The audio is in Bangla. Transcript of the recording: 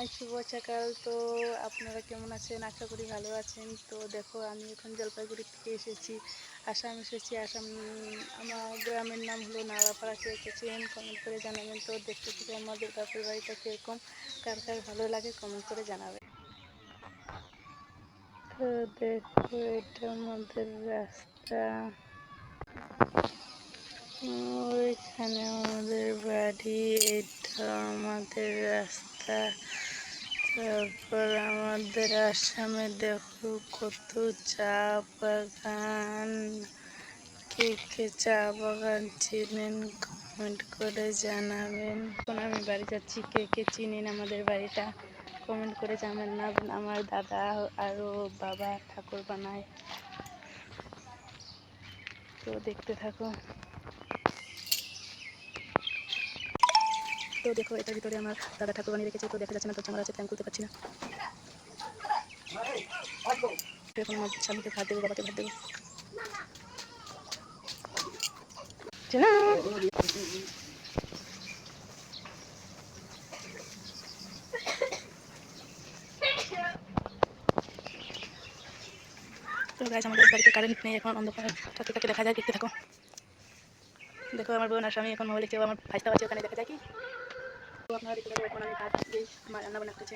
হাই, শুভ সকাল। তো আপনারা কেমন আছেন? আশা করি ভালো আছেন। তো দেখো, আমি এখন জলপাইগুড়ি থেকে এসেছি, আসাম এসেছি। আসাম আমার গ্রামের নাম হলো নালাপাড়া। কে এসেছেন কমেন্ট করে জানাবেন। তো দেখতে থেকে আমাদের বাপের বাড়িটা কীরকম, কার কার ভালো লাগে কমেন্ট করে জানাবেন। তো দেখো, এটা আমাদের রাস্তা, ওইখানে আমাদের বাড়ি, এটা আমাদের রাস্তা। তারপর আমাদের আসামে দেখো কত চা বাগান। কে কে চা বাগান চিনেন কমেন্ট করে জানাবেন। এখন আমি বাড়ি যাচ্ছি, কে কে চিনেন আমাদের বাড়িটা কমেন্ট করে জানাবেন। আমার দাদা আরও বাবা ঠাকুর বানায়। তো দেখতে থাকো। তো দেখো, এটার ভিতরে আমার দাদা ঠাকুর বানিয়ে রেখেছে। তো দেখা যাচ্ছে না, তো আমার আছে, আমি করতে পারছি না। এখন আমার স্বামীকে ভাত দেবো, বাবাকে ভাত দেবো। তো গাইস, আমাদের বাড়িতে কারেন্ট নেই, এখন অন্ধকার থাকতে থাকতে দেখা যায়। দেখতে থাকো। দেখো, আমার বোন আর স্বামী এখন মোবাইলে, কেউ আমার ভাইস্তা আছে ওখানে দেখা যায় কি। তো আপনারা দেখতে থাকো। এখন আমি ভাত দিই, আমার রান্না বান্না করছে।